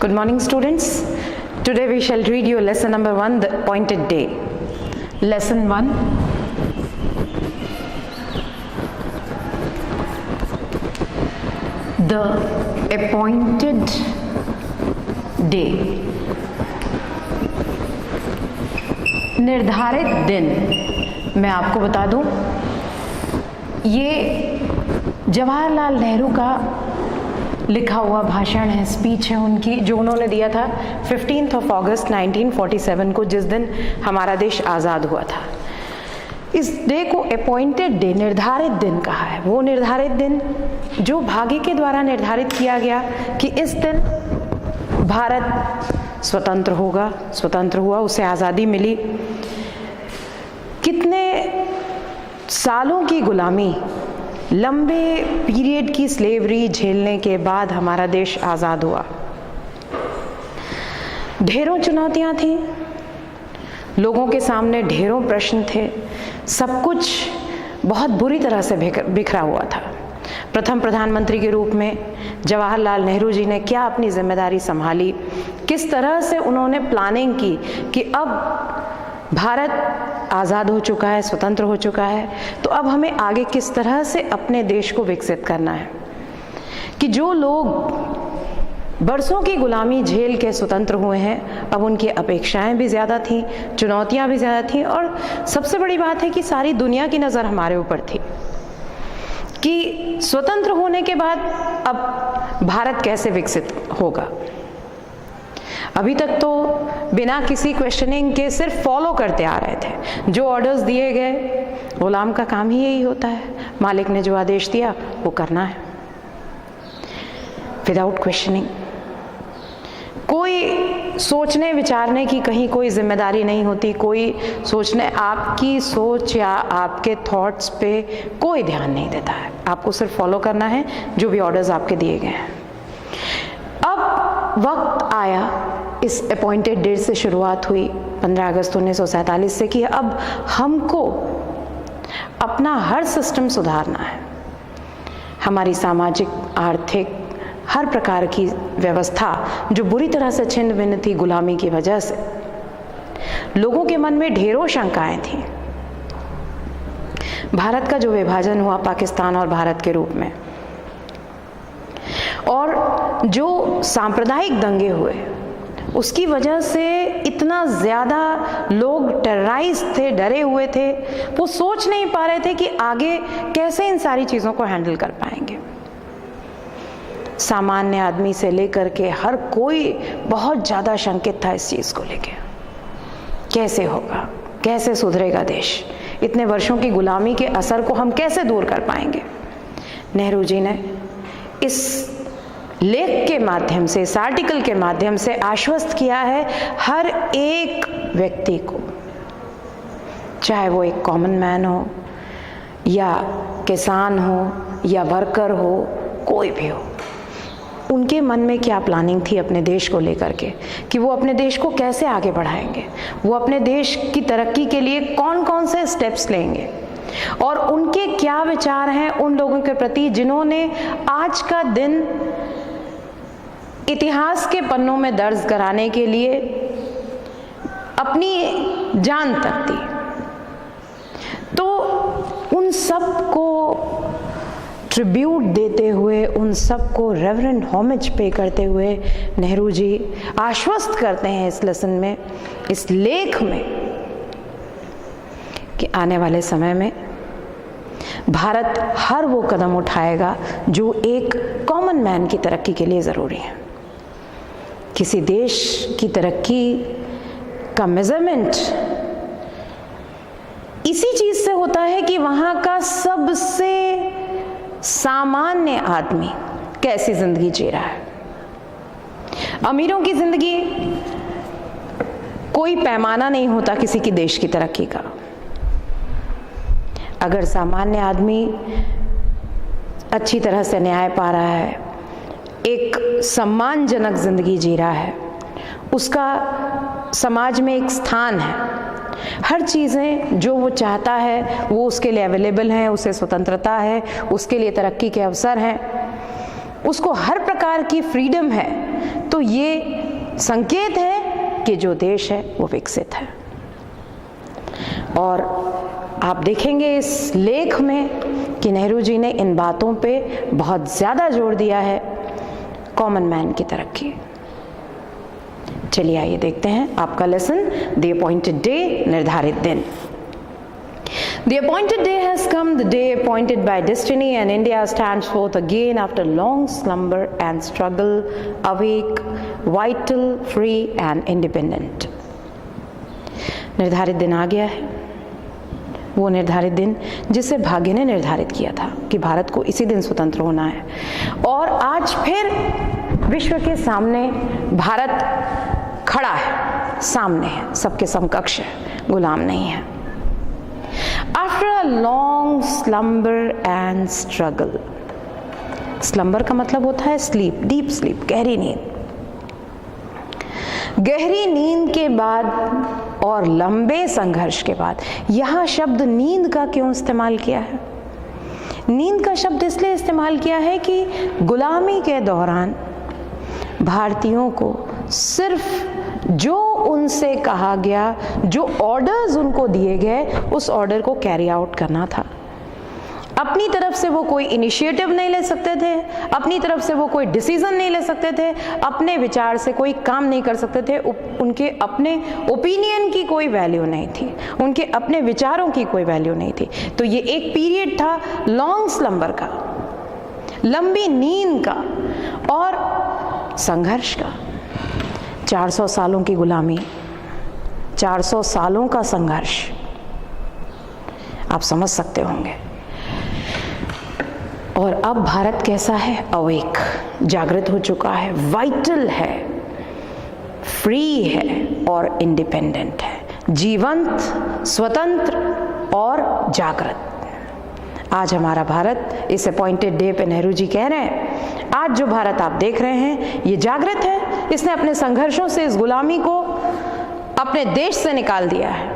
Good morning, students. Today we shall read you lesson number 1, the appointed day. Lesson 1. The appointed day. निर्धारित दिन. मैं आपको बता दूं, ये जवाहरलाल नेहरू का लिखा हुआ भाषण है, स्पीच है उनकी, जो उन्होंने दिया था 15 अगस्त 1947 को, जिस दिन हमारा देश आज़ाद हुआ था। इस डे को अपॉइंटेड डे, निर्धारित दिन कहा है। वो निर्धारित दिन जो भाग्य के द्वारा निर्धारित किया गया कि इस दिन भारत स्वतंत्र होगा, स्वतंत्र हुआ, उसे आज़ादी मिली। कितने सालों की गुलामी, लंबे पीरियड की स्लेवरी झेलने के बाद हमारा देश आज़ाद हुआ। ढेरों चुनौतियां थीं, लोगों के सामने ढेरों प्रश्न थे, सब कुछ बहुत बुरी तरह से बिखरा हुआ था। प्रथम प्रधानमंत्री के रूप में जवाहरलाल नेहरू जी ने क्या अपनी जिम्मेदारी संभाली, किस तरह से उन्होंने प्लानिंग की कि अब भारत आज़ाद हो चुका है, स्वतंत्र हो चुका है, तो अब हमें आगे किस तरह से अपने देश को विकसित करना है। कि जो लोग बरसों की गुलामी झेल के स्वतंत्र हुए हैं, अब उनकी अपेक्षाएं भी ज़्यादा थीं, चुनौतियां भी ज़्यादा थीं, और सबसे बड़ी बात है कि सारी दुनिया की नज़र हमारे ऊपर थी कि स्वतंत्र होने के बाद अब भारत कैसे विकसित होगा। अभी तक तो बिना किसी क्वेश्चनिंग के सिर्फ फॉलो करते आ रहे थे, जो ऑर्डर्स दिए गए, गुलाम का काम ही यही होता है, मालिक ने जो आदेश दिया वो करना है, विदाउट क्वेश्चनिंग। कोई सोचने विचारने की कहीं कोई जिम्मेदारी नहीं होती, कोई सोचने, आपकी सोच या आपके थॉट्स पे कोई ध्यान नहीं देता है, आपको सिर्फ फॉलो करना है जो भी ऑर्डर्स आपके दिए गए हैं। अब वक्त आया, इस अपॉइंटेड डेट से शुरुआत हुई 15 अगस्त 1947 से, कि अब हमको अपना हर सिस्टम सुधारना है। हमारी सामाजिक, आर्थिक, हर प्रकार की व्यवस्था जो बुरी तरह से छिन्न भिन्न थी गुलामी की वजह से, लोगों के मन में ढेरों शंकाएं थीं। भारत का जो विभाजन हुआ पाकिस्तान और भारत के रूप में, और जो सांप्रदायिक दंगे हुए, उसकी वजह से इतना ज़्यादा लोग टेरराइज थे, डरे हुए थे, वो सोच नहीं पा रहे थे कि आगे कैसे इन सारी चीज़ों को हैंडल कर पाएंगे। सामान्य आदमी से लेकर के हर कोई बहुत ज़्यादा शंकित था इस चीज़ को लेकर, कैसे होगा, कैसे सुधरेगा देश, इतने वर्षों की गुलामी के असर को हम कैसे दूर कर पाएंगे। नेहरू जी ने इस लेख के माध्यम से, इस आर्टिकल के माध्यम से आश्वस्त किया है हर एक व्यक्ति को, चाहे वो एक कॉमन मैन हो या किसान हो या वर्कर हो, कोई भी हो, उनके मन में क्या प्लानिंग थी अपने देश को लेकर के, कि वो अपने देश को कैसे आगे बढ़ाएंगे, वो अपने देश की तरक्की के लिए कौन कौन से स्टेप्स लेंगे, और उनके क्या विचार हैं उन लोगों के प्रति जिन्होंने आज का दिन इतिहास के पन्नों में दर्ज कराने के लिए अपनी जान तक दी। तो उन सब को ट्रिब्यूट देते हुए, उन सब को रेवरेंट होमेज पे करते हुए नेहरू जी आश्वस्त करते हैं इस लेसन में, इस लेख में, कि आने वाले समय में भारत हर वो कदम उठाएगा जो एक कॉमन मैन की तरक्की के लिए ज़रूरी है। किसी देश की तरक्की का मेजरमेंट इसी चीज़ से होता है कि वहाँ का सबसे सामान्य आदमी कैसी ज़िंदगी जी रहा है। अमीरों की ज़िंदगी कोई पैमाना नहीं होता किसी की देश की तरक्की का। अगर सामान्य आदमी अच्छी तरह से न्याय पा रहा है, एक सम्मानजनक जिंदगी जी रहा है, उसका समाज में एक स्थान है, हर चीज़ें जो वो चाहता है वो उसके लिए अवेलेबल हैं, उसे स्वतंत्रता है, उसके लिए तरक्की के अवसर हैं, उसको हर प्रकार की फ्रीडम है, तो ये संकेत है कि जो देश है वो विकसित है। और आप देखेंगे इस लेख में कि नेहरू जी ने इन बातों पे बहुत ज़्यादा जोर दिया है, कॉमन मैन की तरक्की। चलिए आइए देखते हैं आपका लेसन, द अपॉइंटेड डे, निर्धारित दिन। The appointed day has come, the day appointed by destiny, and India stands forth again after long slumber and struggle, awake, vital, free and independent. निर्धारित दिन आ गया है, वो निर्धारित दिन जिसे भाग्य ने निर्धारित किया था कि भारत को इसी दिन स्वतंत्र होना है। और आज फिर विश्व के सामने भारत खड़ा है, सामने है, सबके समकक्ष है, गुलाम नहीं है। After a long slumber and struggle, slumber का मतलब होता है sleep, deep sleep, गहरी नींद। गहरी नींद के बाद और लंबे संघर्ष के बाद, यहाँ शब्द नींद का क्यों इस्तेमाल किया है? नींद का शब्द इसलिए इस्तेमाल किया है कि गुलामी के दौरान भारतीयों को सिर्फ जो उनसे कहा गया, जो ऑर्डर्स उनको दिए गए, उस ऑर्डर को कैरी आउट करना था। अपनी तरफ से वो कोई इनिशिएटिव नहीं ले सकते थे, अपनी तरफ से वो कोई डिसीजन नहीं ले सकते थे, अपने विचार से कोई काम नहीं कर सकते थे, उनके अपने ओपिनियन की कोई वैल्यू नहीं थी, उनके अपने विचारों की कोई वैल्यू नहीं थी। तो ये एक पीरियड था लॉन्ग स्लम्बर का, लंबी नींद का और संघर्ष का। 400 सालों की गुलामी, 400 सालों का संघर्ष, आप समझ सकते होंगे। और अब भारत कैसा है? अवेक, जागृत हो चुका है, वाइटल है, फ्री है और इंडिपेंडेंट है, जीवंत, स्वतंत्र और जागृत। आज हमारा भारत, इस अपॉइंटेड डे पे नेहरू जी कह रहे हैं, आज जो भारत आप देख रहे हैं ये जागृत है, इसने अपने संघर्षों से इस गुलामी को अपने देश से निकाल दिया है।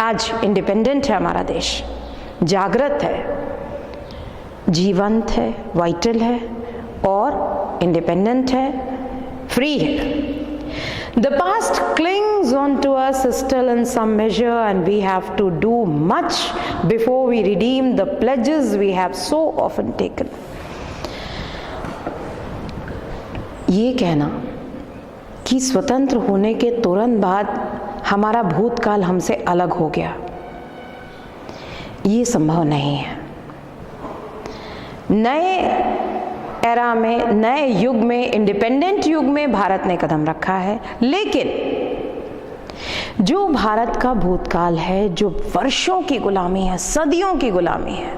आज इंडिपेंडेंट है हमारा देश, जागृत है, जीवंत है, वाइटल है और इंडिपेंडेंट है, फ्री है। The past clings on to us still in some measure, and we have to do much before we redeem the pledges we have so often taken. ये कहना कि स्वतंत्र होने के तुरंत बाद हमारा भूतकाल हमसे अलग हो गया, ये संभव नहीं है। नए एरा में, नए युग में, इंडिपेंडेंट युग में भारत ने कदम रखा है, लेकिन जो भारत का भूतकाल है, जो वर्षों की गुलामी है, सदियों की गुलामी है,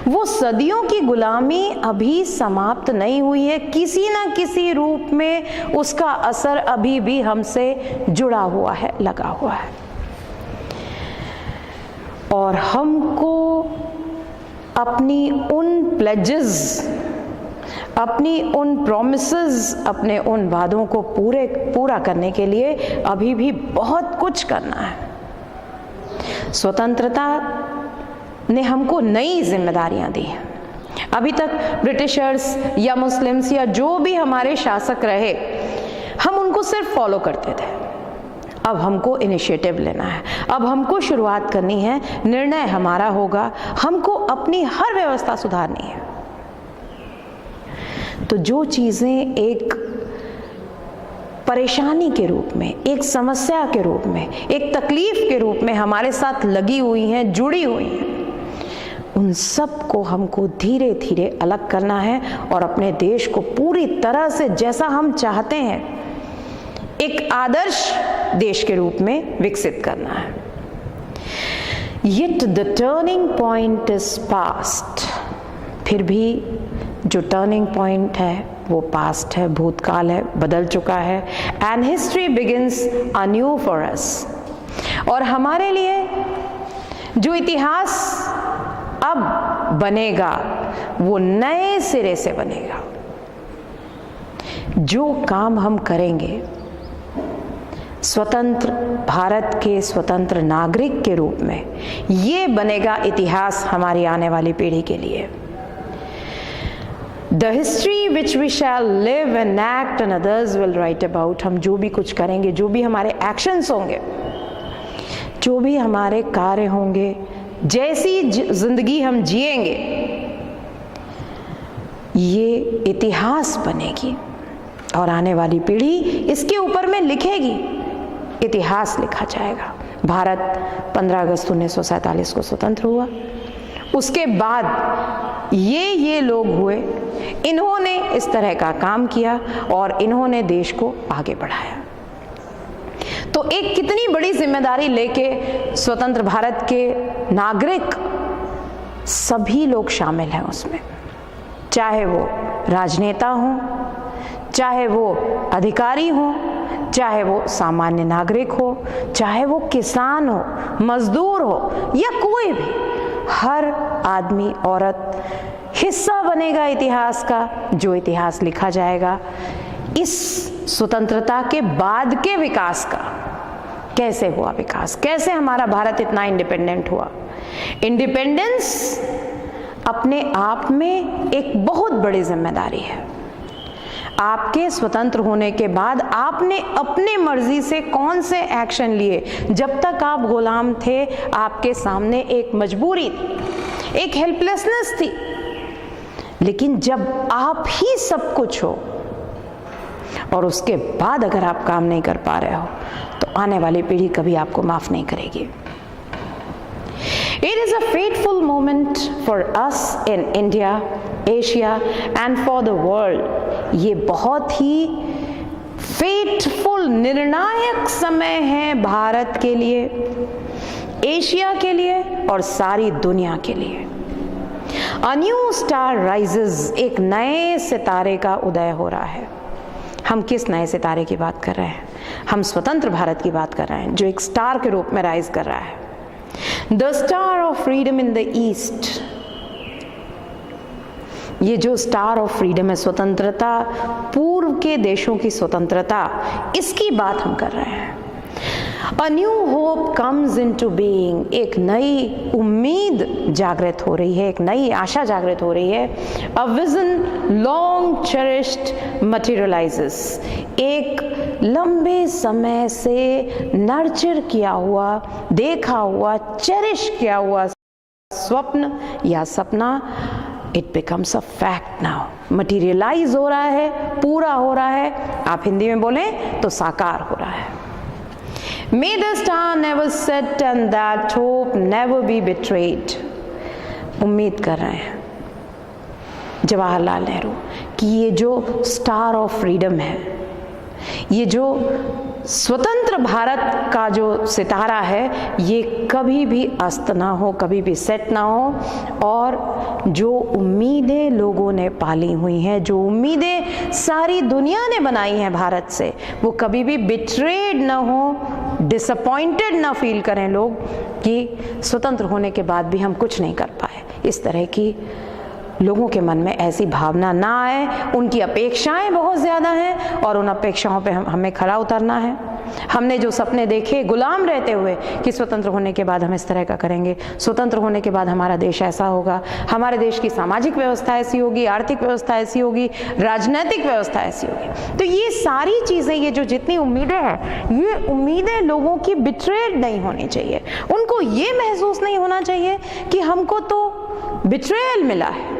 वो सदियों की गुलामी अभी समाप्त नहीं हुई है। किसी ना किसी रूप में उसका असर अभी भी हमसे जुड़ा हुआ है, लगा हुआ है। और हमको अपनी उन प्लेजेस, अपनी उन प्रॉमिसेस, अपने उन वादों को पूरा करने के लिए अभी भी बहुत कुछ करना है। स्वतंत्रता ने हमको नई जिम्मेदारियां दी हैं। अभी तक ब्रिटिशर्स या मुस्लिम्स या जो भी हमारे शासक रहे, हम उनको सिर्फ फॉलो करते थे। अब हमको इनिशिएटिव लेना है, अब हमको शुरुआत करनी है, निर्णय हमारा होगा, हमको अपनी हर व्यवस्था सुधारनी है। तो जो चीज़ें एक परेशानी के रूप में, एक समस्या के रूप में, एक तकलीफ के रूप में हमारे साथ लगी हुई हैं, जुड़ी हुई हैं, उन सब को हमको धीरे धीरे अलग करना है और अपने देश को पूरी तरह से जैसा हम चाहते हैं, एक आदर्श देश के रूप में विकसित करना है। Yet the turning point is past. फिर भी जो टर्निंग पॉइंट है वो पास्ट है, भूतकाल है, बदल चुका है। And history begins undue for us. और हमारे लिए जो इतिहास अब बनेगा वो नए सिरे से बनेगा। जो काम हम करेंगे स्वतंत्र भारत के स्वतंत्र नागरिक के रूप में, ये बनेगा इतिहास हमारी आने वाली पीढ़ी के लिए। The history which we shall live and act and others will write about. हम जो भी कुछ करेंगे, जो भी हमारे एक्शंस होंगे, जो भी हमारे कार्य होंगे, जैसी जिंदगी हम जिएंगे, ये इतिहास बनेगी और आने वाली पीढ़ी इसके ऊपर में लिखेगी, इतिहास लिखा जाएगा। भारत 15 अगस्त 1947 को स्वतंत्र हुआ। उसके बाद ये लोग हुए, इन्होंने इस तरह का काम किया और इन्होंने देश को आगे बढ़ाया। तो एक कितनी बड़ी जिम्मेदारी लेके स्वतंत्र भारत के नागरिक सभी लोग शामिल हैं उसमें, चाहे वो राजनेता हों, चाहे वो अधिकारी हों, चाहे वो सामान्य नागरिक हो, चाहे वो किसान हो, मजदूर हो या कोई भी, हर आदमी औरत हिस्सा बनेगा इतिहास का, जो इतिहास लिखा जाएगा इस स्वतंत्रता के बाद के विकास का। कैसे हुआ विकास, कैसे हमारा भारत इतना इंडिपेंडेंट हुआ। इंडिपेंडेंस अपने आप में एक बहुत बड़ी जिम्मेदारी है। आपके स्वतंत्र होने के बाद आपने अपने मर्जी से कौन से एक्शन लिए। जब तक आप गुलाम थे, आपके सामने एक मजबूरी थी, एक हेल्पलेसनेस थी। लेकिन जब आप ही सब कुछ हो और उसके बाद अगर आप काम नहीं कर पा रहे हो, तो आने वाली पीढ़ी कभी आपको माफ नहीं करेगी। It is a fateful moment for us in India, Asia and for the world। ये बहुत ही फेटफुल, निर्णायक समय है भारत के लिए, एशिया के लिए और सारी दुनिया के लिए। A new star rises, एक नए सितारे का उदय हो रहा है। हम किस नए सितारे की बात कर रहे हैं? हम स्वतंत्र भारत की बात कर रहे हैं, जो एक स्टार के रूप में राइज कर रहा है। The star of freedom in the east। ये जो स्टार ऑफ फ्रीडम है, स्वतंत्रता, पूर्व के देशों की स्वतंत्रता, इसकी बात हम कर रहे हैं। A new hope comes into being, एक नई उम्मीद जागृत हो रही है, एक नई आशा जागृत हो रही है। A vision long cherished materializes, एक लंबे समय से नर्चर किया हुआ, देखा हुआ, चेरिश किया हुआ स्वप्न या सपना, it becomes a fact now. Materialise हो रहा है, पूरा हो रहा है, आप हिंदी में बोलें तो साकार हो रहा है। May the star never set and that hope never be betrayed। उम्मीद कर रहे हैं जवाहरलाल नेहरू कि ये जो स्टार ऑफ फ्रीडम है, ये जो स्वतंत्र भारत का जो सितारा है, ये कभी भी अस्त ना हो, कभी भी सेट ना हो। और जो उम्मीदें लोगों ने पाली हुई हैं, जो उम्मीदें सारी दुनिया ने बनाई हैं भारत से, वो कभी भी बिट्रेड ना हो, डिसअपॉइंटेड ना फील करें लोग कि स्वतंत्र होने के बाद भी हम कुछ नहीं कर पाए। इस तरह की लोगों के मन में ऐसी भावना ना आए। उनकी अपेक्षाएं बहुत ज़्यादा हैं और उन अपेक्षाओं पे हमें खरा उतरना है। हमने जो सपने देखे गुलाम रहते हुए कि स्वतंत्र होने के बाद हम इस तरह का करेंगे, स्वतंत्र होने के बाद हमारा देश ऐसा होगा, हमारे देश की सामाजिक व्यवस्था ऐसी होगी, आर्थिक व्यवस्था ऐसी होगी, राजनीतिक व्यवस्था ऐसी होगी। तो ये सारी चीज़ें, ये जो जितनी उम्मीदें हैं, ये उम्मीदें लोगों की बिट्रेड नहीं होनी चाहिए। उनको ये महसूस नहीं होना चाहिए कि हमको तो बिट्रेयल मिला है,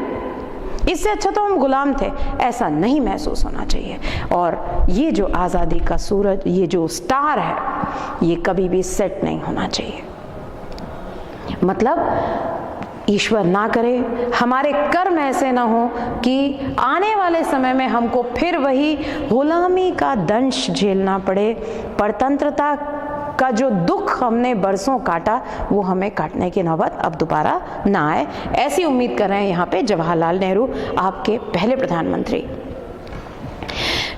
इससे अच्छा तो हम गुलाम थे, ऐसा नहीं महसूस होना चाहिए। और ये जो आज़ादी का सूरज, ये जो स्टार है, ये कभी भी सेट नहीं होना चाहिए। मतलब ईश्वर ना करे हमारे कर्म ऐसे ना हो कि आने वाले समय में हमको फिर वही गुलामी का दंश झेलना पड़े। परतंत्रता का जो दुख हमने बरसों काटा, वो हमें काटने की नौबत अब दोबारा ना आए, ऐसी उम्मीद कर रहे हैं यहाँ पे जवाहरलाल नेहरू, आपके पहले प्रधानमंत्री।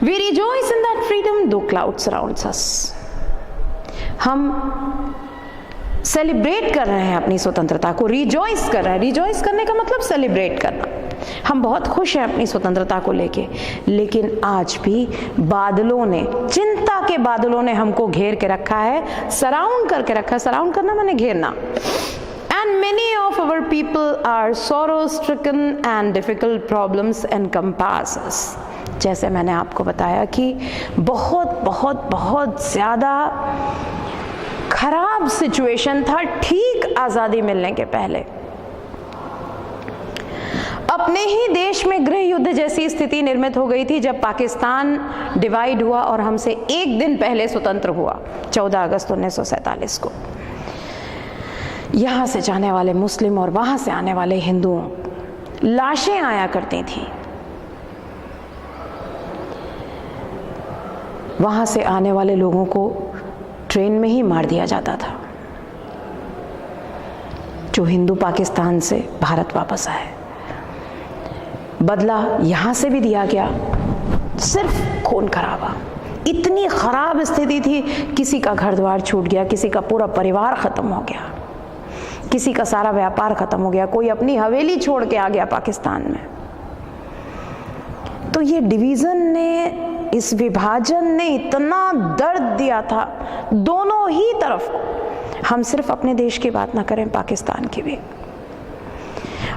We rejoice in that freedom though clouds surround us। हम सेलिब्रेट कर रहे हैं अपनी स्वतंत्रता को, रिजॉइस कर रहे हैं। रिजॉइस करने का मतलब सेलिब्रेट करना। हम बहुत खुश हैं अपनी स्वतंत्रता को लेके, लेकिन आज भी बादलों ने, चिंता के बादलों ने हमको घेर के रखा है, सराउंड करके रखा है। सराउंड करना माने घेरना। And many of of our people are sorrow-stricken and difficult problems encompass us. जैसे मैंने आपको बताया कि बहुत बहुत बहुत ज़्यादा खराब सिचुएशन था ठीक आज़ादी मिलने के पहले। अपने ही देश में गृह युद्ध जैसी स्थिति निर्मित हो गई थी जब पाकिस्तान डिवाइड हुआ और हमसे एक दिन पहले स्वतंत्र हुआ 14 अगस्त 1947 को। यहाँ से जाने वाले मुस्लिम और वहाँ से आने वाले हिंदुओं लाशें आया करती थी। वहाँ से आने वाले लोगों को ट्रेन में ही मार दिया जाता था जो हिंदू पाकिस्तान से भारत वापस आए। बदला यहाँ से भी दिया गया, सिर्फ खून खराबा। इतनी खराब स्थिति थी, किसी का घर द्वार छूट गया, किसी का पूरा परिवार खत्म हो गया, किसी का सारा व्यापार खत्म हो गया, कोई अपनी हवेली छोड़ के आ गया पाकिस्तान में। तो ये डिवीज़न ने, इस विभाजन ने इतना दर्द दिया था दोनों ही तरफ को। हम सिर्फ अपने देश की बात ना करें, पाकिस्तान की भी।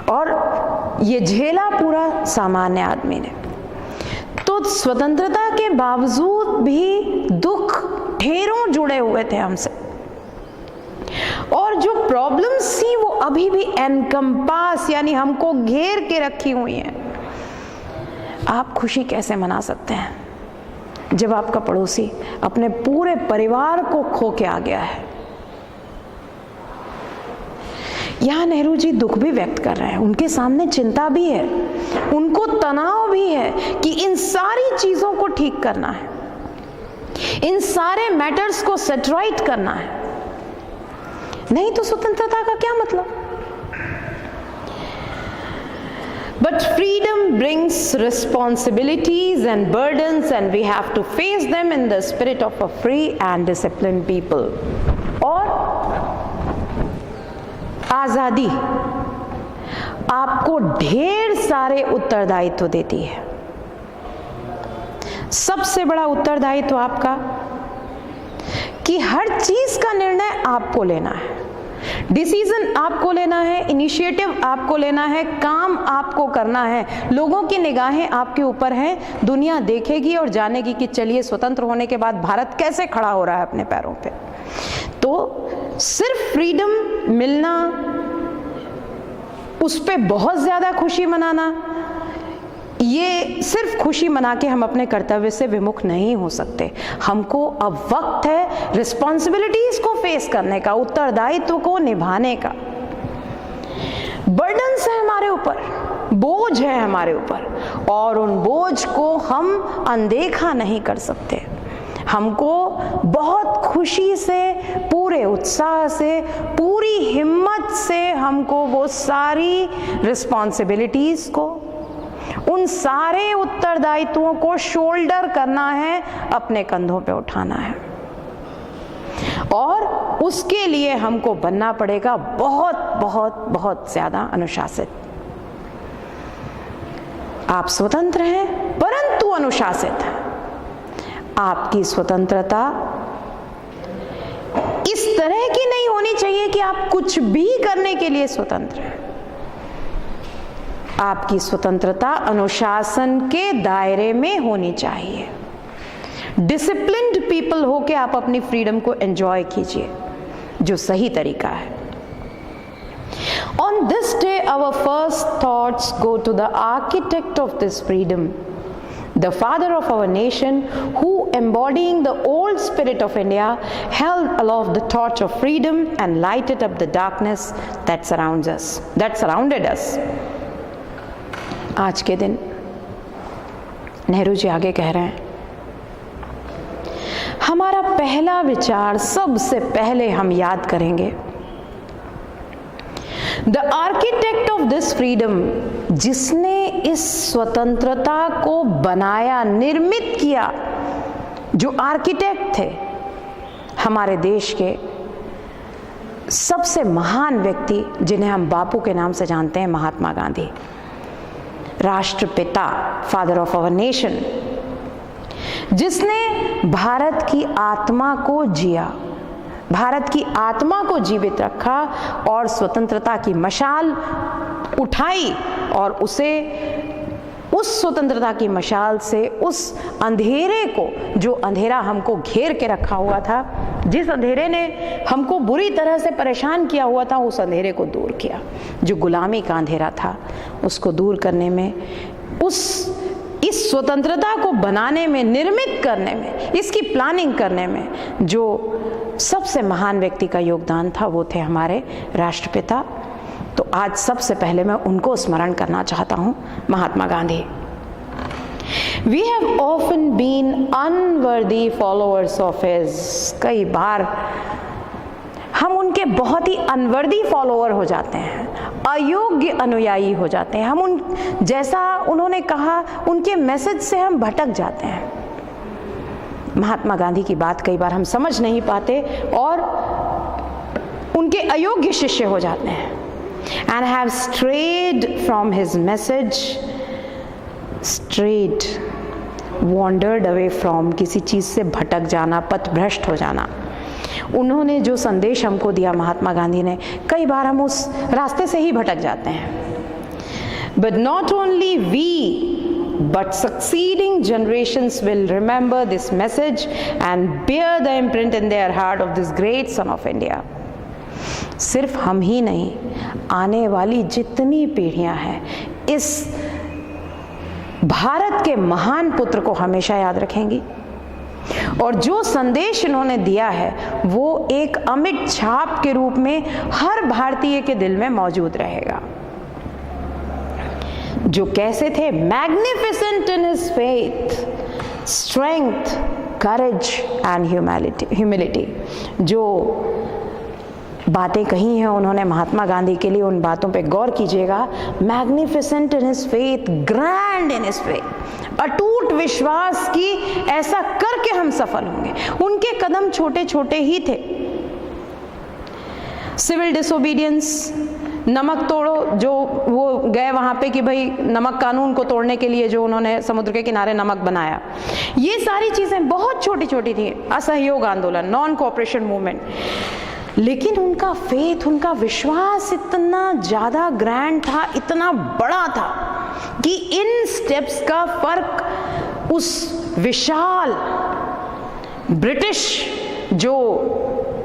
और ये झेला पूरा सामान्य आदमी ने। तो स्वतंत्रता के बावजूद भी दुख ढेरों जुड़े हुए थे हमसे, और जो प्रॉब्लम्स थी वो अभी भी एनकम्पास यानी हमको घेर के रखी हुई हैं। आप खुशी कैसे मना सकते हैं जब आपका पड़ोसी अपने पूरे परिवार को खो के आ गया है? यहाँ नेहरू जी दुख भी व्यक्त कर रहे हैं, उनके सामने चिंता भी है, उनको तनाव भी है कि इन सारी चीजों को ठीक करना है, इन सारे मैटर्स को सेट राइट करना है, नहीं तो स्वतंत्रता का क्या मतलब? But freedom brings responsibilities and burdens, and we have to face them in the spirit of a free and disciplined people. और आजादी आपको ढेर सारे उत्तरदायित्व देती है। सबसे बड़ा उत्तरदायित्व आपका कि हर चीज का निर्णय आपको लेना है, डिसीजन आपको लेना है, इनिशिएटिव आपको लेना है, काम आपको करना है। लोगों की निगाहें आपके ऊपर हैं, दुनिया देखेगी और जानेगी कि चलिए स्वतंत्र होने के बाद भारत कैसे खड़ा हो रहा है अपने पैरों पे। तो सिर्फ फ्रीडम मिलना, उस पे बहुत ज्यादा खुशी मनाना, ये सिर्फ खुशी मना के हम अपने कर्तव्य से विमुख नहीं हो सकते। हमको अब वक्त है रिस्पॉन्सिबिलिटीज को फेस करने का, उत्तरदायित्व को निभाने का। बर्डन्स है हमारे ऊपर, बोझ है हमारे ऊपर, और उन बोझ को हम अनदेखा नहीं कर सकते। हमको बहुत खुशी से, पूरे उत्साह से, पूरी हिम्मत से हमको वो सारी रिस्पॉन्सिबिलिटीज को, उन सारे उत्तरदायित्वों को शोल्डर करना है, अपने कंधों पे उठाना है। और उसके लिए हमको बनना पड़ेगा बहुत बहुत बहुत ज्यादा अनुशासित। आप स्वतंत्र हैं परंतु अनुशासित हैं। आपकी स्वतंत्रता इस तरह की नहीं होनी चाहिए कि आप कुछ भी करने के लिए स्वतंत्र हैं। आपकी स्वतंत्रता अनुशासन के दायरे में होनी चाहिए। डिसिप्लिन्ड पीपल होके आप अपनी फ्रीडम को एंजॉय कीजिए, जो सही तरीका है। On this day, our first thoughts go to the architect of this freedom, the father of our nation, who, embodying the old spirit of India, held aloft the torch of freedom and lighted up the darkness that surrounded us. आज के दिन नेहरू जी आगे कह रहे हैं, हमारा पहला विचार सबसे पहले हम याद करेंगे the architect of this freedom, जिसने इस स्वतंत्रता को बनाया, निर्मित किया, जो आर्किटेक्ट थे, हमारे देश के सबसे महान व्यक्ति जिन्हें हम बापू के नाम से जानते हैं, महात्मा गांधी, राष्ट्रपिता, फादर ऑफ आवर नेशन, जिसने भारत की आत्मा को जिया, भारत की आत्मा को जीवित रखा और स्वतंत्रता की मशाल उठाई और उसे उस स्वतंत्रता की मशाल से उस अंधेरे को, जो अंधेरा हमको घेर के रखा हुआ था, जिस अंधेरे ने हमको बुरी तरह से परेशान किया हुआ था, उस अंधेरे को दूर किया। जो गुलामी का अंधेरा था उसको दूर करने में, इस स्वतंत्रता को बनाने में, निर्मित करने में, इसकी प्लानिंग करने में जो सबसे महान व्यक्ति का योगदान था वो थे हमारे राष्ट्रपिता। तो आज सबसे पहले मैं उनको स्मरण करना चाहता हूं, Mahatma Gandhi. We have often been unworthy followers of his। कई बार हम उनके बहुत ही अनवर्दी फॉलोअर हो जाते हैं, अयोग्य अनुयायी हो जाते हैं। हम उन जैसा उन्होंने कहा उनके मैसेज से हम भटक जाते हैं। महात्मा गांधी की बात कई बार हम समझ नहीं पाते और उनके अयोग्य शिष्य हो जाते हैं। And have strayed from his message, strayed, wandered away from, किसी चीज से भटक जाना, पथभ्रष्ट हो जाना। उन्होंने जो संदेश हमको दिया महात्मा गांधी ने, कई बार हम उस रास्ते से ही भटक जाते हैं। But not only we, but succeeding generations will remember this message and bear the imprint in their heart of this great son of India। सिर्फ हम ही नहीं, आने वाली जितनी पीढ़ियां हैं इस भारत के महान पुत्र को हमेशा याद रखेंगी और जो संदेश इन्होंने दिया है वो एक अमिट छाप के रूप में हर भारतीय के दिल में मौजूद रहेगा। जो कैसे थे? Magnificent in his faith, strength, courage and humility. जो बातें कही हैं उन्होंने महात्मा गांधी के लिए, उन बातों पे गौर कीजिएगा। Magnificent in his faith, grand in his faith, अटूट विश्वास की ऐसा करके हम सफल होंगे। उनके कदम छोटे छोटे ही थे। सिविल डिसोबीडियंस, नमक तोड़ो, जो वो गए वहां पे कि भाई नमक कानून को तोड़ने के लिए जो उन्होंने समुद्र के किनारे नमक बनाया, ये सारी चीजें बहुत छोटी छोटी थी। असहयोग आंदोलन, नॉन कोऑपरेशन मूवमेंट, लेकिन उनका फेथ, उनका विश्वास इतना ज्यादा ग्रैंड था, इतना बड़ा था कि इन स्टेप्स का फर्क उस विशाल ब्रिटिश जो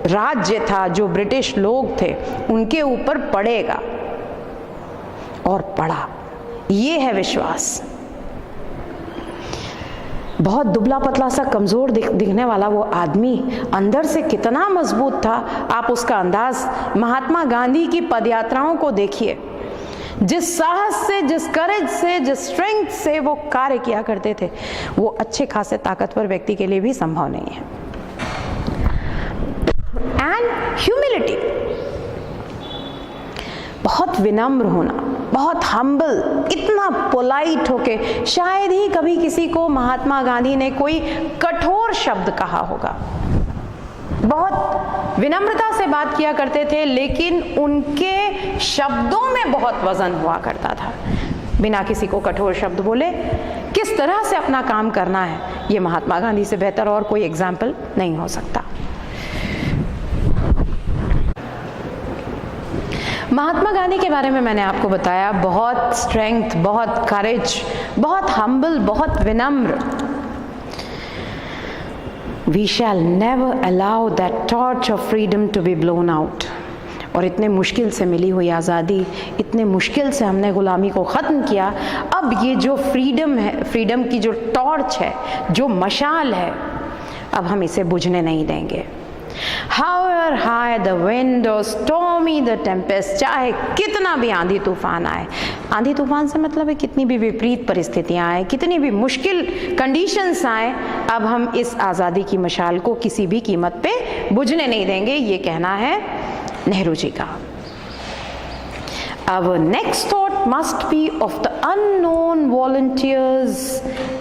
राज्य था, जो ब्रिटिश लोग थे, उनके ऊपर पड़ेगा और पड़ा। ये है विश्वास। बहुत दुबला पतला सा कमजोर दिखने वाला वो आदमी अंदर से कितना मजबूत था, आप उसका अंदाज महात्मा गांधी की पदयात्राओं को देखिए। जिस साहस से, जिस करेज से, जिस स्ट्रेंथ से वो कार्य किया करते थे, वो अच्छे खासे ताकतवर व्यक्ति के लिए भी संभव नहीं है। एंड ह्यूमिलिटी, बहुत विनम्र होना, बहुत हम्बल, इतना पोलाइट होके। शायद ही कभी किसी को महात्मा गांधी ने कोई कठोर शब्द कहा होगा। बहुत विनम्रता से बात किया करते थे, लेकिन उनके शब्दों में बहुत वजन हुआ करता था। बिना किसी को कठोर शब्द बोले किस तरह से अपना काम करना है, ये महात्मा गांधी से बेहतर और कोई एग्जाम्पल नहीं हो सकता। महात्मा गांधी के बारे में मैंने आपको बताया, बहुत स्ट्रेंथ, बहुत करेज, बहुत हम्बल, बहुत विनम्र। We shall never allow that torch of freedom to be blown out। और इतने मुश्किल से मिली हुई आज़ादी, इतने मुश्किल से हमने गुलामी को ख़त्म किया, अब ये जो फ्रीडम है, फ्रीडम की जो टॉर्च है, जो मशाल है, अब हम इसे बुझने नहीं देंगे। However high the wind or stormy the tempest, चाहे कितना भी आंधी तूफान आए, आंधी तूफान से मतलब है कितनी भी विपरीत परिस्थितियां आए, कितनी भी मुश्किल कंडीशंस आए, अब हम इस आज़ादी की मशाल को किसी भी कीमत पे बुझने नहीं देंगे। ये कहना है नेहरू जी का। Our next thought must be of the unknown volunteers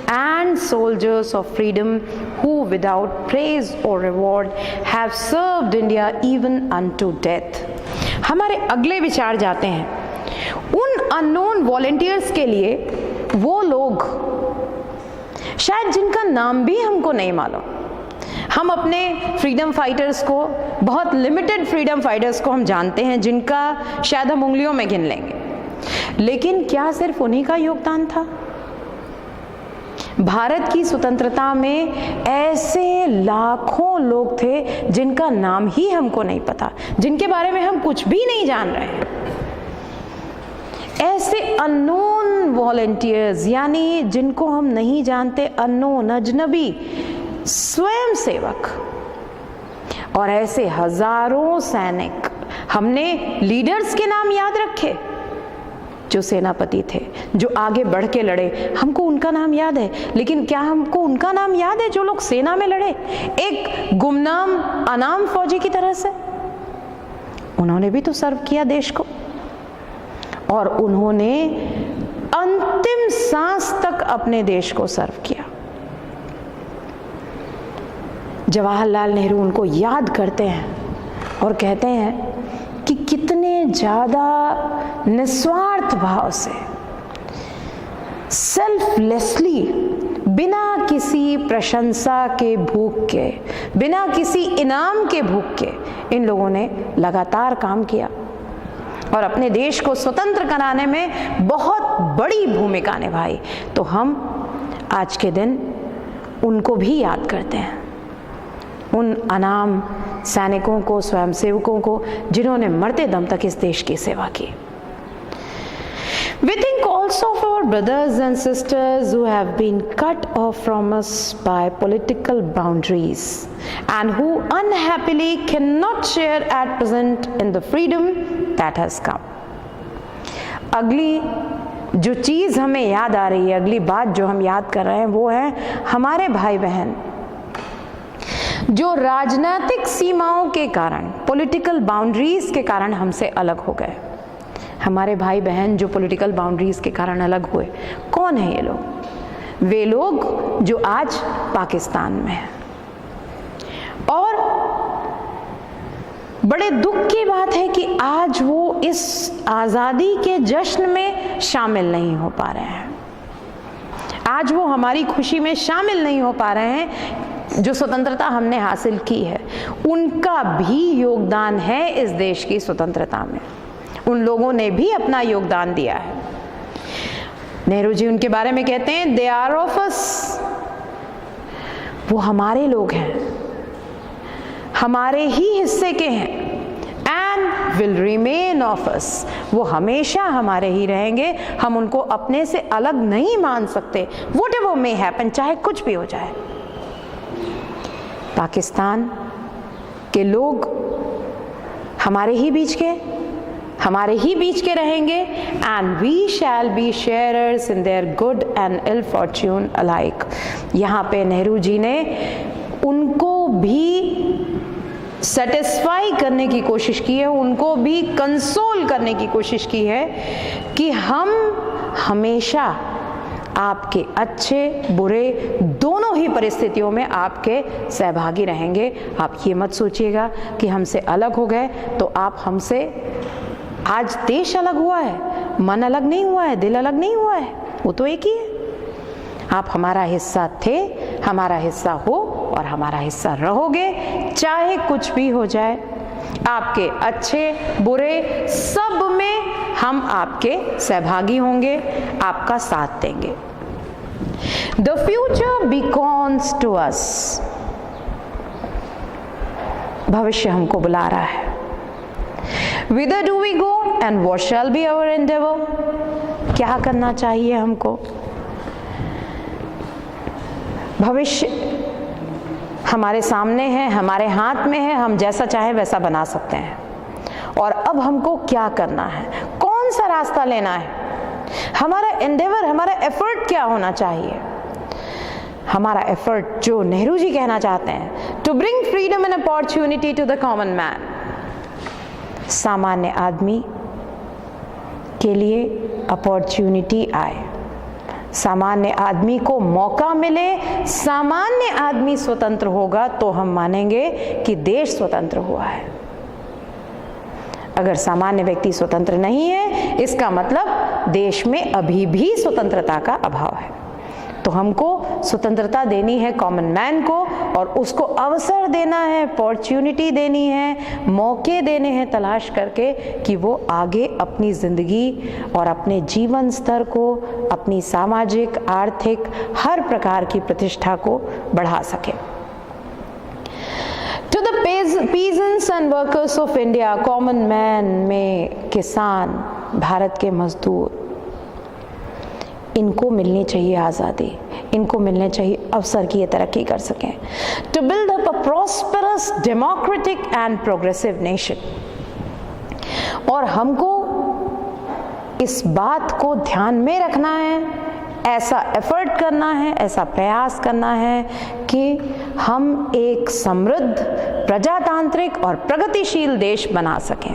and soldiers of freedom who without praise or reward have served India even unto death। हमारे अगले विचार जाते हैं उन unknown volunteers के लिए, वो लोग शायद जिनका नाम भी हमको नहीं मालूम, हम अपने फ्रीडम फाइटर्स को, बहुत लिमिटेड फ्रीडम फाइटर्स को हम जानते हैं, जिनका शायद हम उंगलियों में गिन लेंगे, लेकिन क्या सिर्फ उन्हीं का योगदान था? भारत की स्वतंत्रता में ऐसे लाखों लोग थे जिनका नाम ही हमको नहीं पता, जिनके बारे में हम कुछ भी नहीं जान रहे हैं। ऐसे अननोन वॉलंटियर्स, यानी जिनको हम नहीं जानते, अननोन, अजनबी स्वयं सेवक, और ऐसे हजारों सैनिक। हमने लीडर्स के नाम याद रखे जो सेनापति थे, जो आगे बढ़ के लड़े, हमको उनका नाम याद है, लेकिन क्या हमको उनका नाम याद है जो लोग सेना में लड़े, एक गुमनाम अनाम फौजी की तरह से? उन्होंने भी तो सर्व किया देश को, और उन्होंने अंतिम सांस तक अपने देश को सर्व किया। जवाहरलाल नेहरू उनको याद करते हैं और कहते हैं कि कितने ज़्यादा निस्वार्थ भाव से, सेल्फलेसली, बिना किसी प्रशंसा के भूख के, बिना किसी इनाम के भूख के, इन लोगों ने लगातार काम किया और अपने देश को स्वतंत्र कराने में बहुत बड़ी भूमिका निभाई। तो हम आज के दिन उनको भी याद करते हैं, उन अनाम सैनिकों को, स्वयंसेवकों को, जिन्होंने मरते दम तक इस देश की सेवा की। We think also of our brothers and sisters who have been cut off from us by political boundaries and who unhappily cannot share at present in the freedom that has come. अगली जो चीज़ हमें याद आ रही है, अगली बात जो हम याद कर रहे हैं, वो है हमारे भाई बहन जो राजनीतिक सीमाओं के कारण, पॉलिटिकल बाउंड्रीज के कारण हमसे अलग हो गए। हमारे भाई बहन जो पॉलिटिकल बाउंड्रीज के कारण अलग हुए, कौन है ये लोग? वे लोग जो आज पाकिस्तान में हैं। और बड़े दुख की बात है कि आज वो इस आज़ादी के जश्न में शामिल नहीं हो पा रहे हैं, आज वो हमारी खुशी में शामिल नहीं हो पा रहे हैं। जो स्वतंत्रता हमने हासिल की है, उनका भी योगदान है इस देश की स्वतंत्रता में, उन लोगों ने भी अपना योगदान दिया है। नेहरू जी उनके बारे में कहते हैं, दे आर ऑफ अस, वो हमारे लोग हैं, हमारे ही हिस्से के हैं, and will remain of us, वो हमेशा हमारे ही रहेंगे। हम उनको अपने से अलग नहीं मान सकते, वॉट एवर मे हैपन, चाहे कुछ भी हो जाए। पाकिस्तान के लोग हमारे ही बीच के, हमारे ही बीच के रहेंगे, and we shall be sharers in their good and ill fortune alike. यहाँ पे नेहरू जी ने उनको भी सेटिस्फाई करने की कोशिश की है, उनको भी कंसोल करने की कोशिश की है कि हम हमेशा आपके अच्छे बुरे दोनों ही परिस्थितियों में आपके सहभागी रहेंगे। आप ये मत सोचिएगा कि हमसे अलग हो गए तो आप हमसे, आज देश अलग हुआ है, मन अलग नहीं हुआ है, दिल अलग नहीं हुआ है, वो तो एक ही है। आप हमारा हिस्सा थे, हमारा हिस्सा हो और हमारा हिस्सा रहोगे, चाहे कुछ भी हो जाए। आपके अच्छे बुरे सब में हम आपके सहभागी होंगे, आपका साथ देंगे। The future beckons to us, भविष्य हमको बुला रहा है। Whither do we go and what shall be our endeavor? क्या करना चाहिए हमको? भविष्य हमारे सामने है, हमारे हाथ में है, हम जैसा चाहे वैसा बना सकते हैं। और अब हमको क्या करना है, कौन सा रास्ता लेना है, हमारा एंडेवर, हमारा एफर्ट क्या होना चाहिए? हमारा एफर्ट जो नेहरू जी कहना चाहते हैं, to bring freedom and opportunity to the common man, सामान्य आदमी के लिए अपॉर्चुनिटी आए, सामान्य आदमी को मौका मिले, सामान्य आदमी स्वतंत्र होगा तो हम मानेंगे कि देश स्वतंत्र हुआ है। अगर सामान्य व्यक्ति स्वतंत्र नहीं है, इसका मतलब देश में अभी भी स्वतंत्रता का अभाव है। तो हमको स्वतंत्रता देनी है कॉमन मैन को, और उसको अवसर देना है, अपॉर्चुनिटी देनी है, मौके देने हैं तलाश करके कि वो आगे अपनी ज़िंदगी और अपने जीवन स्तर को, अपनी सामाजिक, आर्थिक, हर प्रकार की प्रतिष्ठा को बढ़ा सके। To the peasants and workers of India, common man में किसान, भारत के मजदूर, इनको मिलनी चाहिए आज़ादी, इनको मिलने चाहिए अवसर कि ये तरक्की कर सकें। To build up a prosperous, democratic and progressive nation, और हमको इस बात को ध्यान में रखना है, ऐसा एफर्ट करना है, ऐसा प्रयास करना है कि हम एक समृद्ध, प्रजातांत्रिक और प्रगतिशील देश बना सकें।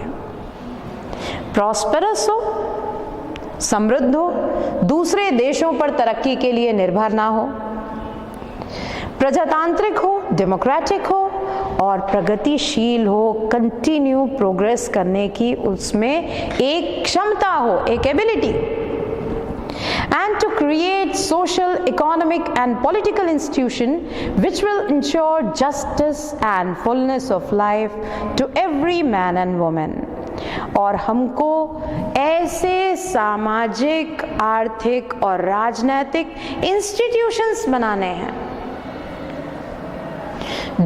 प्रॉस्पेरस हो, समृद्ध हो, दूसरे देशों पर तरक्की के लिए निर्भर ना हो, प्रजातांत्रिक हो, डेमोक्रेटिक हो और प्रगतिशील हो, कंटिन्यू प्रोग्रेस करने की उसमें एक क्षमता हो, एक ability. And to create social, economic and political institution which will ensure justice and fullness of life to every man and woman. और हमको ऐसे सामाजिक, आर्थिक और राजनैतिक इंस्टीट्यूशंस बनाने हैं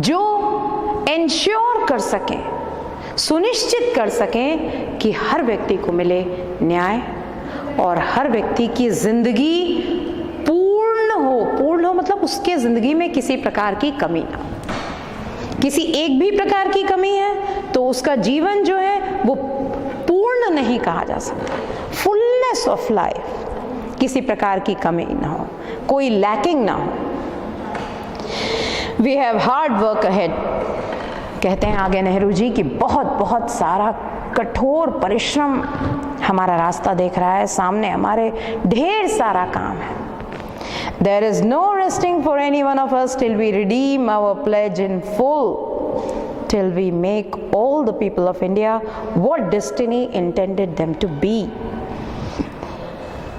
जो इंश्योर कर सकें, सुनिश्चित कर सकें कि हर व्यक्ति को मिले न्याय और हर व्यक्ति की जिंदगी पूर्ण हो मतलब उसके जिंदगी में किसी प्रकार की कमी ना हो। किसी एक भी प्रकार की कमी है तो उसका जीवन जो है वो पूर्ण नहीं कहा जा सकता। फुलनेस ऑफ लाइफ, किसी प्रकार की कमी ना हो, कोई लैकिंग ना हो। We have hard work ahead, कहते हैं आगे नेहरू जी कि बहुत सारा कठोर परिश्रम हमारा रास्ता देख रहा है, सामने हमारे ढेर सारा काम है। There is no resting for any one of us till we redeem our pledge in full, till we make all the people of India what destiny intended them to be.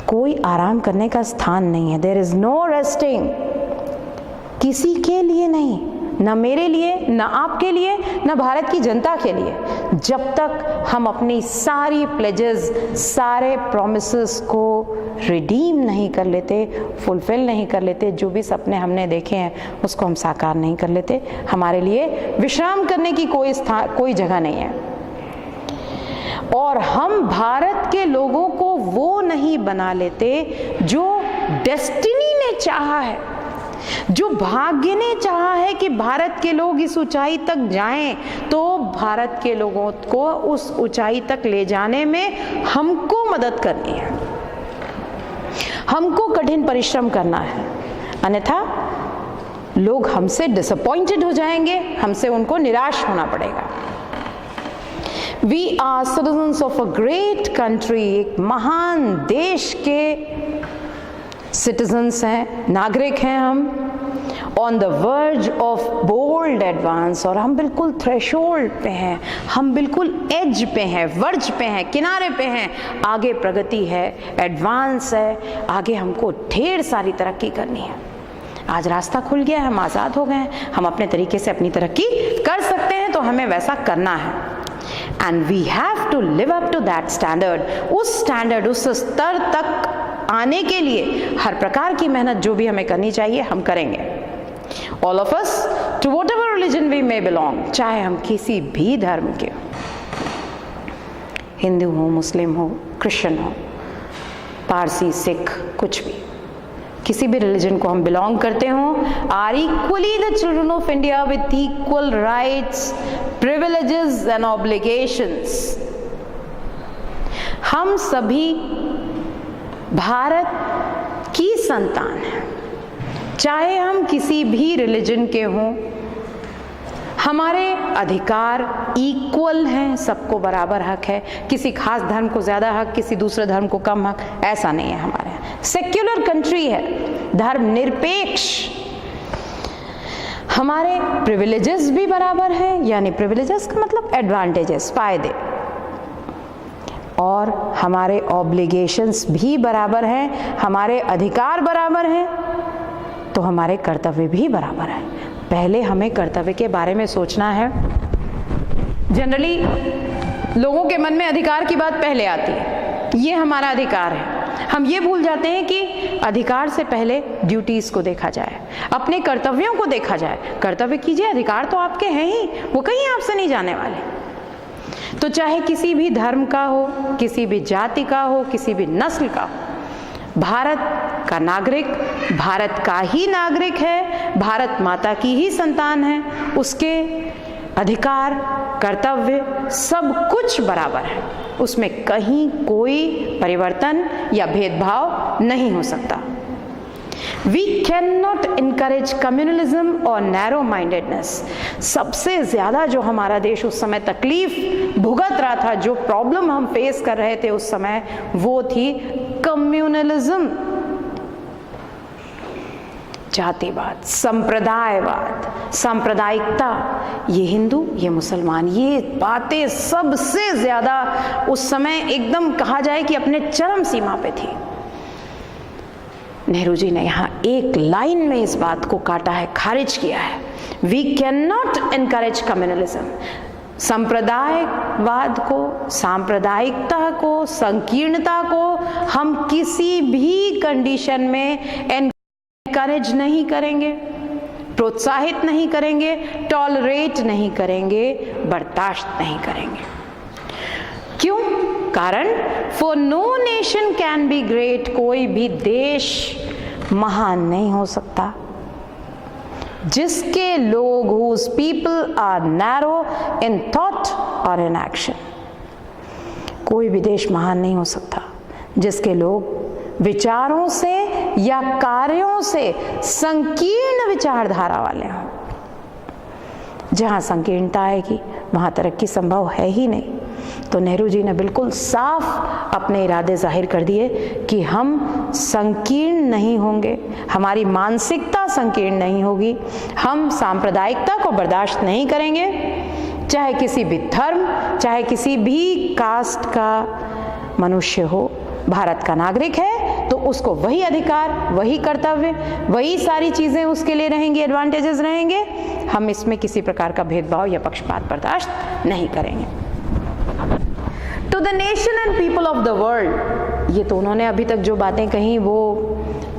कोई आराम करने का स्थान नहीं है। There is no resting, किसी के लिए नहीं, ना मेरे लिए, ना आपके लिए, ना भारत की जनता के लिए, जब तक हम अपनी सारी प्लेजेस, सारे प्रॉमिसेस को रिडीम नहीं कर लेते, फुलफिल नहीं कर लेते, जो भी सपने हमने देखे हैं उसको हम साकार नहीं कर लेते, हमारे लिए विश्राम करने की कोई जगह नहीं है। और हम भारत के लोगों को वो नहीं बना लेते जो डेस्टिनी ने चाहा है, जो भाग्य ने चाहा है कि भारत के लोग इस ऊंचाई तक जाएं, तो भारत के लोगों को उस ऊंचाई तक ले जाने में हमको मदद करनी है, हमको कठिन परिश्रम करना है, अन्यथा लोग हमसे डिसअपॉइंटेड हो जाएंगे, हमसे उनको निराश होना पड़ेगा। We are citizens of a great country, एक महान देश के सिटीजन्स हैं, नागरिक हैं हम, on the verge of bold advance, और हम बिल्कुल थ्रेशोल्ड पे हैं, हम बिल्कुल एज पे हैं, वर्ज पे हैं, किनारे पे हैं, आगे प्रगति है, एडवांस है, आगे हमको ढेर सारी तरक्की करनी है। आज रास्ता खुल गया है, हम आज़ाद हो गए हैं, हम अपने तरीके से अपनी तरक्की कर सकते हैं, तो हमें वैसा करना है। And we have to live up to that standard, उस स्टैंडर्ड, उस स्तर तक आने के लिए हर प्रकार की मेहनत जो भी हमें करनी चाहिए हम करेंगे। All of us, to whatever religion we may belong, चाहे हम किसी भी धर्म के हो, हिंदू हो, मुस्लिम हो, क्रिश्चियन हो, पारसी, सिख, कुछ भी, किसी भी रिलीजन को हम बिलोंग करते हो, are equally the children of India with equal rights, privileges and obligations। हम सभी भारत की संतान हैं, चाहे हम किसी भी रिलीजन के हों, हमारे अधिकार इक्वल हैं, सबको बराबर हक है, किसी खास धर्म को ज़्यादा हक, किसी दूसरे धर्म को कम हक, ऐसा नहीं है हमारे यहाँ। सेक्युलर कंट्री है, धर्म निरपेक्ष, हमारे प्रिविलेजेस भी बराबर हैं, यानी प्रिविलेजेस का मतलब एडवांटेजेस, फायदे, और हमारे ऑब्लिगेशंस भी बराबर हैं, हमारे अधिकार बराबर हैं। तो हमारे कर्तव्य भी बराबर है। पहले हमें कर्तव्य के बारे में सोचना है। जनरली लोगों के मन में अधिकार की बात पहले आती है, ये हमारा अधिकार है। हम ये भूल जाते हैं कि अधिकार से पहले ड्यूटीज को देखा जाए, अपने कर्तव्यों को देखा जाए। कर्तव्य कीजिए, अधिकार तो आपके हैं ही, वो कहीं आपसे नहीं जाने वाले। तो चाहे किसी भी धर्म का हो, किसी भी जाति का हो, किसी भी नस्ल का हो, भारत का नागरिक भारत का ही नागरिक है, भारत माता की ही संतान है, उसके अधिकार कर्तव्य सब कुछ बराबर है, उसमें कहीं कोई परिवर्तन या भेदभाव नहीं हो सकता। We cannot encourage communalism or narrow mindedness। सबसे ज्यादा जो हमारा देश उस समय तकलीफ भुगत रहा था, जो प्रॉब्लम हम फेस कर रहे थे उस समय, वो थी कम्युनलिज्म, जातिवाद, संप्रदायवाद, सांप्रदायिकता। ये हिंदू, ये मुसलमान, ये बातें सबसे ज्यादा उस समय एकदम कहा जाए कि अपने चरम सीमा पे थी। नेहरू जी ने यहाँ एक लाइन में इस बात को काटा है, खारिज किया है। We can not encourage communalism. संप्रदायवाद को, सांप्रदायिकता को, संकीर्णता को हम किसी भी कंडीशन में एनकरेज नहीं करेंगे, प्रोत्साहित नहीं करेंगे, टॉलरेट नहीं करेंगे, बर्दाश्त नहीं करेंगे। क्यों? कारण for no nation can be great, कोई भी देश महान नहीं हो सकता जिसके लोग whose people are narrow in thought or in action। कोई भी देश महान नहीं हो सकता जिसके लोग विचारों से या कार्यों से संकीर्ण विचारधारा वाले हों। जहां संकीर्णता आएगी वहां तरक्की संभव है ही नहीं। तो नेहरू जी ने बिल्कुल साफ अपने इरादे जाहिर कर दिए कि हम संकीर्ण नहीं होंगे, हमारी मानसिकता संकीर्ण नहीं होगी, हम सांप्रदायिकता को बर्दाश्त नहीं करेंगे। चाहे किसी भी धर्म, चाहे किसी भी कास्ट का मनुष्य हो, भारत का नागरिक है तो उसको वही अधिकार, वही कर्तव्य, वही सारी चीजें उसके लिए रहेंगी, एडवांटेजेस रहेंगे। हम इसमें किसी प्रकार का भेदभाव या पक्षपात बर्दाश्त नहीं करेंगे। To the nation and people of the world, ये तो उन्होंने अभी तक जो बातें कही वो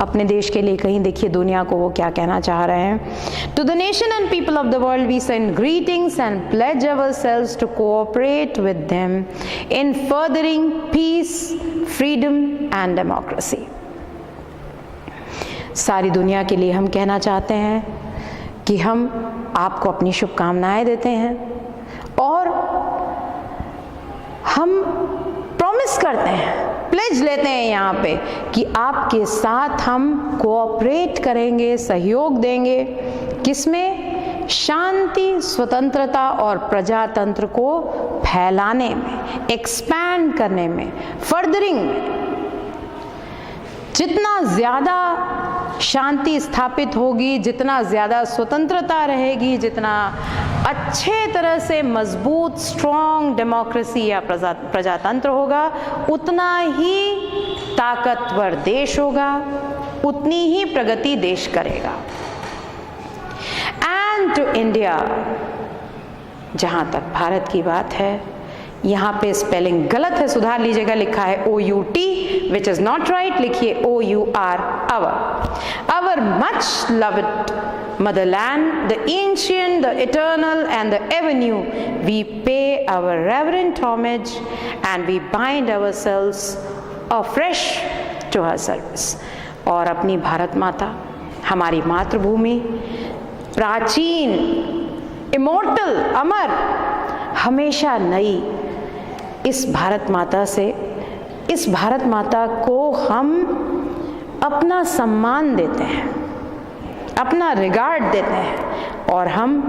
अपने देश के लिए कहीं, देखिए दुनिया को वो क्या कहना चाह रहे हैं। To the nation and people of the world we send greetings and pledge ourselves to cooperate with them in furthering peace, freedom and democracy. सारी दुनिया के लिए हम कहना चाहते हैं कि हम आपको अपनी शुभकामनाएं देते हैं और हम प्रॉमिस करते हैं, प्लेज लेते हैं यहाँ पे कि आपके साथ हम कोऑपरेट करेंगे, सहयोग देंगे। किसमें? शांति, स्वतंत्रता और प्रजातंत्र को फैलाने में, एक्सपैंड करने में, फर्दरिंग में। जितना ज़्यादा शांति स्थापित होगी, जितना ज़्यादा स्वतंत्रता रहेगी, जितना अच्छे तरह से मजबूत स्ट्रॉन्ग डेमोक्रेसी या प्रजातंत्र होगा, उतना ही ताकतवर देश होगा, उतनी ही प्रगति देश करेगा। एंड टू इंडिया, जहाँ तक भारत की बात है, यहाँ पे स्पेलिंग गलत है, सुधार लीजिएगा। लिखा है OUT which is not right, लिखिए OUR, our much loved motherland, the ancient, the eternal and the ever new, we pay our reverent homage and we bind ourselves afresh to her service। और अपनी भारत माता, हमारी मातृभूमि, प्राचीन, immortal, अमर, हमेशा नई, इस भारत माता से, इस भारत माता को हम अपना सम्मान देते हैं, अपना रिगार्ड देते हैं और हम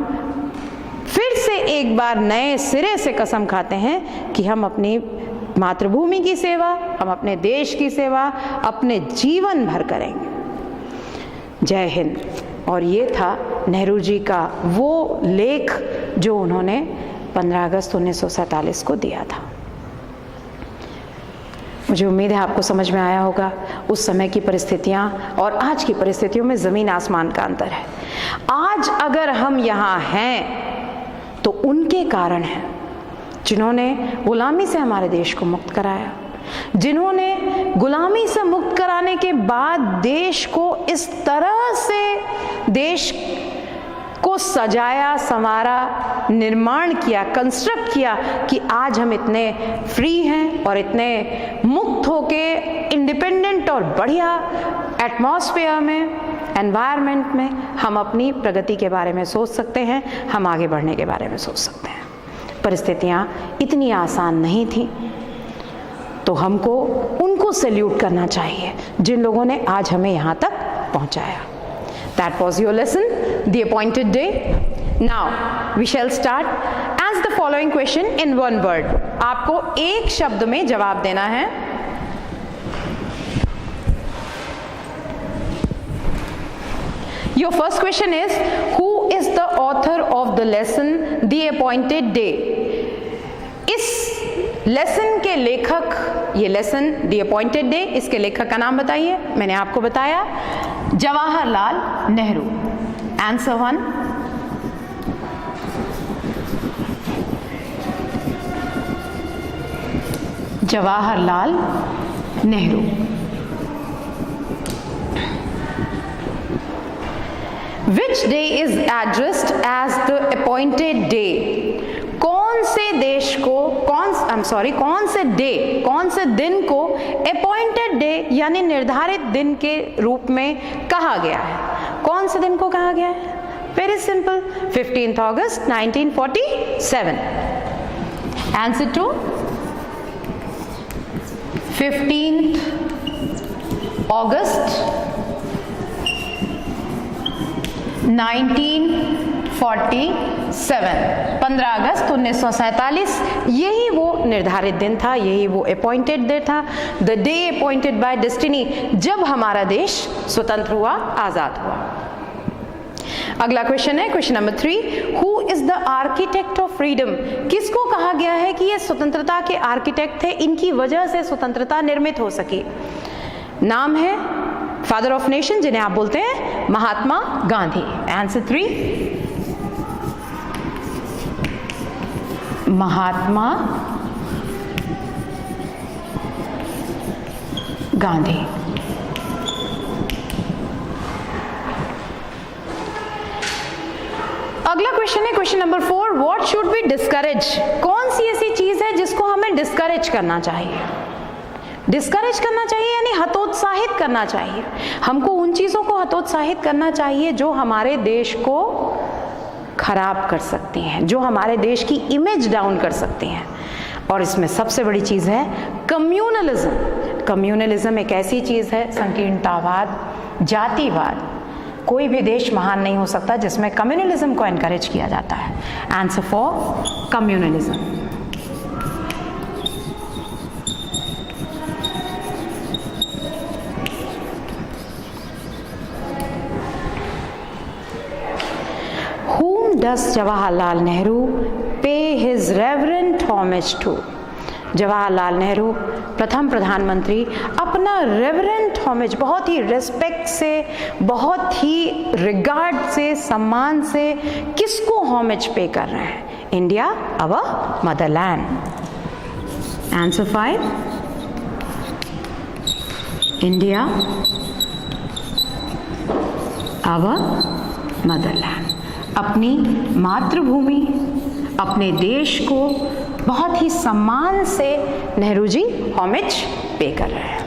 फिर से एक बार नए सिरे से कसम खाते हैं कि हम अपनी मातृभूमि की सेवा, हम अपने देश की सेवा अपने जीवन भर करेंगे। जय हिंद। और ये था नेहरू जी का वो लेख जो उन्होंने 15 अगस्त 1947 को दिया था। मुझे उम्मीद है आपको समझ में आया होगा। उस समय की परिस्थितियां और आज की परिस्थितियों में ज़मीन आसमान का अंतर है। आज अगर हम यहाँ हैं तो उनके कारण है जिन्होंने गुलामी से हमारे देश को मुक्त कराया, जिन्होंने गुलामी से मुक्त कराने के बाद देश को इस तरह से देश को सजाया, संवारा, निर्माण किया, कंस्ट्रक्ट किया कि आज हम इतने फ्री हैं और इतने मुक्त होके इंडिपेंडेंट और बढ़िया एटमॉस्फेयर में, एनवायरनमेंट में हम अपनी प्रगति के बारे में सोच सकते हैं, हम आगे बढ़ने के बारे में सोच सकते हैं। परिस्थितियाँ इतनी आसान नहीं थी, तो हमको उनको सैल्यूट करना चाहिए जिन लोगों ने आज हमें यहाँ तक पहुँचाया। That was your lesson, the appointed day. Now we shall start. Answer the following question in one word. आपको एक शब्द में जवाब देना है। Your first question is, who is the author of the lesson The Appointed Day? इस lesson के लेखक, ये लेसन द अपॉइंटेड डे, इसके लेखक का नाम बताइए। मैंने आपको बताया Jawaharlal Nehru. Answer 1, Jawaharlal Nehru. Which day is addressed as the appointed day? कौन से देश को, कौन से दिन को अपॉइंटेड डे यानी निर्धारित दिन के रूप में कहा गया है? कौन से दिन को कहा गया है? वेरी सिंपल, 15 अगस्त 1947। आंसर 2, 15 अगस्त 1947, 15 अगस्त 1947, यही वो निर्धारित दिन था, यही वो अपॉइंटेड डे था, the day appointed by destiny, जब हमारा देश स्वतंत्र हुआ, आजाद हुआ। अगला क्वेश्चन है question number 3, who is the architect of freedom? किसको कहा गया है कि ये स्वतंत्रता के आर्किटेक्ट थे, इनकी वजह से स्वतंत्रता निर्मित हो सकी? नाम है फादर ऑफ नेशन, जिन्हें आप बोलते हैं महात्मा गांधी। आंसर 3, महात्मा गांधी। अगला क्वेश्चन है question number 4, what should be discourage? कौन सी ऐसी चीज है जिसको हमें डिस्करेज करना चाहिए? डिस्करेज करना चाहिए यानी हतोत्साहित करना चाहिए। हमको उन चीज़ों को हतोत्साहित करना चाहिए जो हमारे देश को खराब कर सकती हैं, जो हमारे देश की इमेज डाउन कर सकती हैं। और इसमें सबसे बड़ी चीज़ है कम्युनलिज्म। कम्युनलिज्म एक ऐसी चीज़ है, संकीर्णतावाद, जातिवाद। कोई भी देश महान नहीं हो सकता जिसमें कम्युनलिज्म को एनकरेज किया जाता है। Answer 4, communalism. Does Jawaharlal Nehru pay his reverent homage to? Jawaharlal Nehru प्रथम प्रधानमंत्री अपना रेवरेंट होमेज, बहुत ही रिस्पेक्ट से, बहुत ही रिगार्ड से, सम्मान से किसको होमेज पे कर रहे हैं? इंडिया, अवर मदरलैंड। आंसर 5, इंडिया, अवर मदरलैंड। अपनी मातृभूमि, अपने देश को बहुत ही सम्मान से नेहरू जी होमेज पे कर रहे हैं।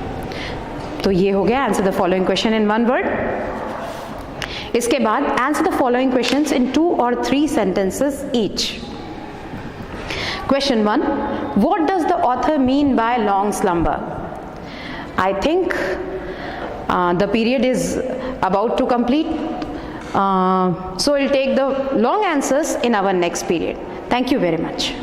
तो ये हो गया answer the following question in one word. इसके बाद answer the following questions in 2 or 3 sentences each. Question 1, what does the author mean by long slumber? I think the period is about to complete. So we'll take the long answers in our next period. Thank you very much.